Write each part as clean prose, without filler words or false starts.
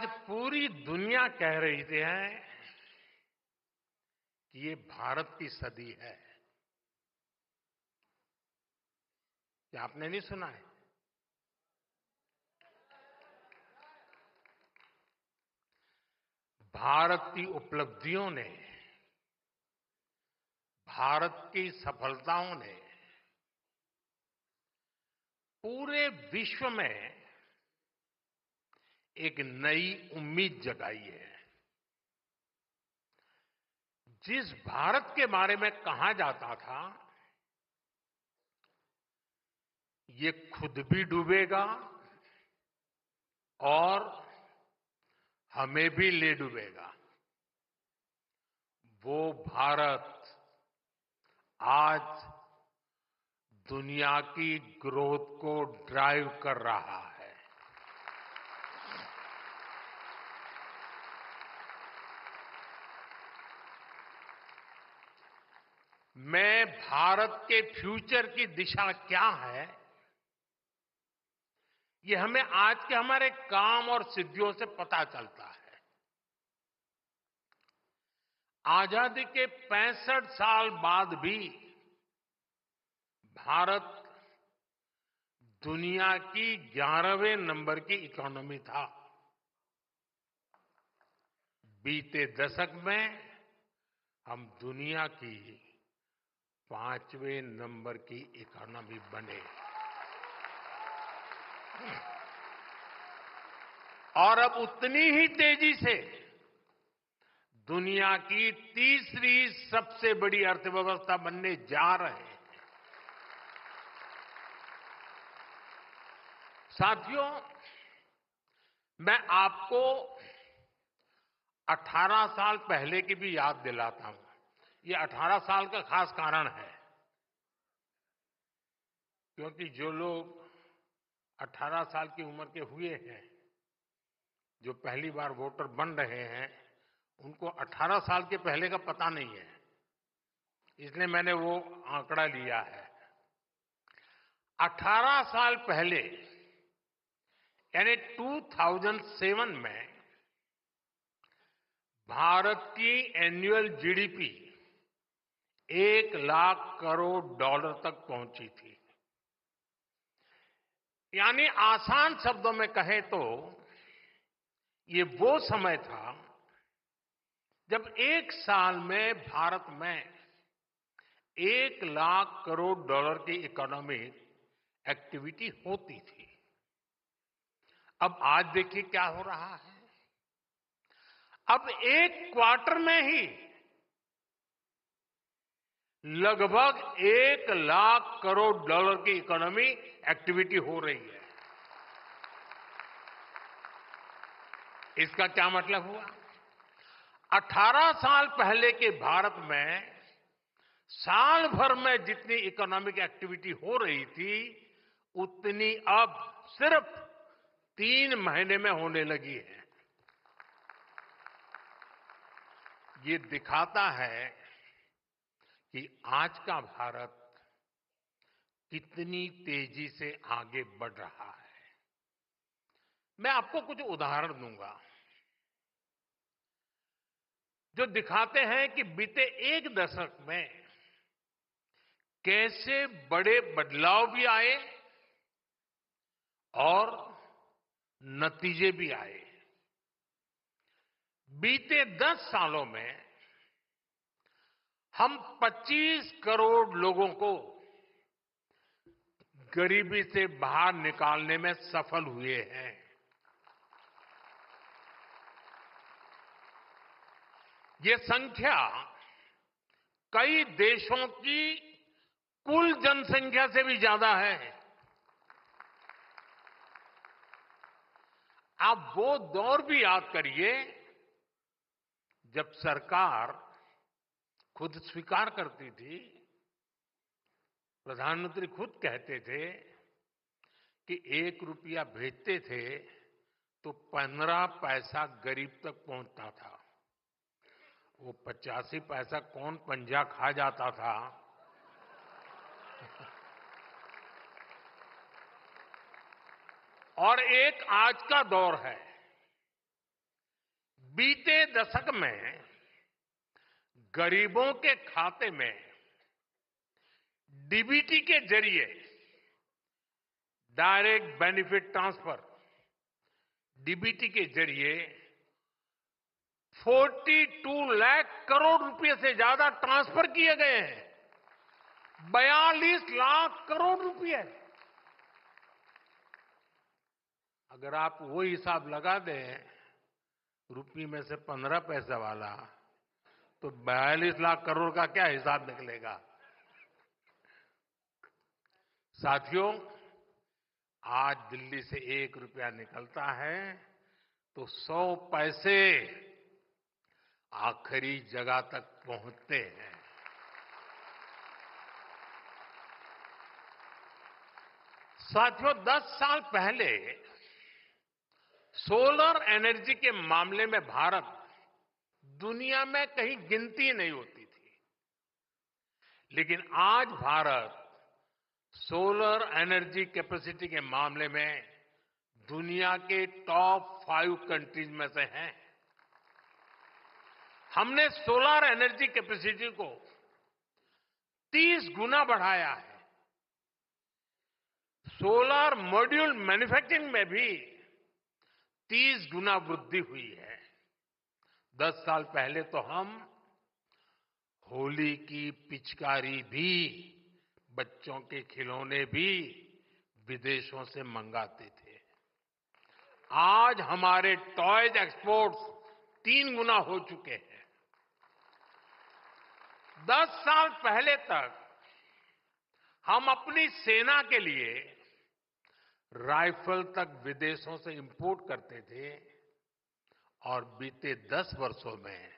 आज पूरी दुनिया कह रही है कि ये भारत की सदी है। क्या आपने नहीं सुना है? भारत की उपलब्धियों ने, भारत की सफलताओं ने पूरे विश्व में एक नई उम्मीद जगाई है। जिस भारत के बारे में कहा जाता था ये खुद भी डूबेगा और हमें भी ले डूबेगा, वो भारत आज दुनिया की ग्रोथ को ड्राइव कर रहा है। मैं भारत के फ्यूचर की दिशा क्या है, ये हमें आज के हमारे काम और सिद्धियों से पता चलता है। आजादी के 65 साल बाद भी भारत दुनिया की 11वें नंबर की इकोनॉमी था। बीते दशक में हम दुनिया की 5वें नंबर की इकोनॉमी बने और अब उतनी ही तेजी से दुनिया की तीसरी सबसे बड़ी अर्थव्यवस्था बनने जा रहे हैं। साथियों, मैं आपको 18 साल पहले की भी याद दिलाता हूं। ये 18 साल का खास कारण है क्योंकि जो लोग 18 साल की उम्र के हुए हैं, जो पहली बार वोटर बन रहे हैं, उनको 18 साल के पहले का पता नहीं है, इसलिए मैंने वो आंकड़ा लिया है। 18 साल पहले यानी 2007 में भारत की एनुअल जीडीपी 1 लाख करोड़ तक पहुंची थी। यानी आसान शब्दों में कहें तो ये वो समय था जब एक साल में भारत में 1 लाख करोड़ की इकोनॉमिक एक्टिविटी होती थी। अब आज देखिए क्या हो रहा है। अब एक क्वार्टर में ही लगभग 1 लाख करोड़ की इकोनॉमी एक्टिविटी हो रही है। इसका क्या मतलब हुआ? 18 साल पहले के भारत में साल भर में जितनी इकोनॉमिक एक्टिविटी हो रही थी उतनी अब सिर्फ 3 महीने में होने लगी है। ये दिखाता है कि आज का भारत कितनी तेजी से आगे बढ़ रहा है। मैं आपको कुछ उदाहरण दूंगा जो दिखाते हैं कि बीते एक दशक में कैसे बड़े बदलाव भी आए और नतीजे भी आए। बीते 10 सालों में हम 25 करोड़ लोगों को गरीबी से बाहर निकालने में सफल हुए हैं। ये संख्या कई देशों की कुल जनसंख्या से भी ज्यादा है। आप वो दौर भी याद करिए जब सरकार खुद स्वीकार करती थी, प्रधानमंत्री खुद कहते थे कि 1 रुपया भेजते थे तो 15 पैसा गरीब तक पहुंचता था। वो 85 पैसा कौन पंजा खा जाता था। और एक आज का दौर है बीते दशक में गरीबों के खाते में डीबीटी के जरिए डायरेक्ट बेनिफिट ट्रांसफर डीबीटी के जरिए 42 लाख करोड़ रुपए से ज्यादा ट्रांसफर किए गए हैं। 42 लाख करोड़ रुपए। अगर आप वो हिसाब लगा दें रुपये में से 15 पैसे वाला, तो 42 लाख करोड़ का क्या हिसाब निकलेगा। साथियों, आज दिल्ली से 1 रुपया निकलता है तो 100 पैसे आखिरी जगह तक पहुंचते हैं। साथियों, 10 साल पहले सोलर एनर्जी के मामले में भारत दुनिया में कहीं गिनती नहीं होती थी, लेकिन आज भारत सोलर एनर्जी कैपेसिटी के मामले में दुनिया के टॉप 5 कंट्रीज में से है। हमने सोलर एनर्जी कैपेसिटी को 30 गुना बढ़ाया है। सोलर मॉड्यूल मैन्युफैक्चरिंग में भी 30 गुना वृद्धि हुई है। 10 साल पहले तो हम होली की पिचकारी भी, बच्चों के खिलौने भी विदेशों से मंगाते थे। आज हमारे टॉयज एक्सपोर्ट्स 3 गुना हो चुके हैं। 10 साल पहले तक हम अपनी सेना के लिए राइफल तक विदेशों से इंपोर्ट करते थे और बीते 10 वर्षों में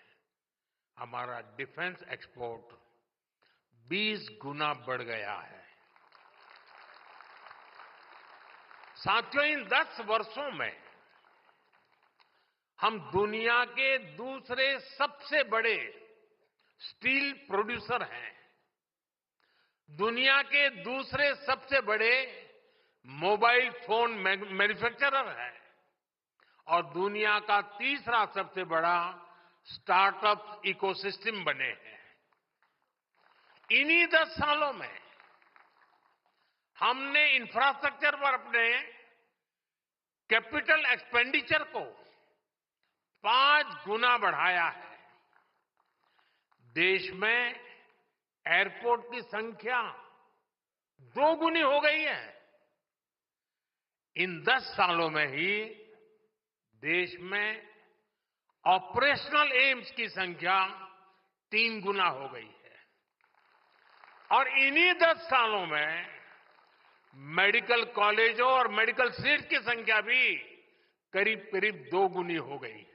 हमारा डिफेंस एक्सपोर्ट 20 गुना बढ़ गया है। साथियों, इन 10 वर्षों में हम दुनिया के दूसरे सबसे बड़े स्टील प्रोड्यूसर हैं, दुनिया के दूसरे सबसे बड़े मोबाइल फोन मैन्युफैक्चरर हैं और दुनिया का तीसरा सबसे बड़ा स्टार्टअप इकोसिस्टम बने हैं। इन्हीं 10 सालों में हमने इंफ्रास्ट्रक्चर पर अपने कैपिटल एक्सपेंडिचर को 5 गुना बढ़ाया है। देश में एयरपोर्ट की संख्या 2 गुनी हो गई है। इन 10 सालों में ही देश में ऑपरेशनल एम्स की संख्या 3 गुना हो गई है और इन्हीं 10 सालों में मेडिकल कॉलेजों और मेडिकल सीट्स की संख्या भी करीब करीब 2 गुनी हो गई है।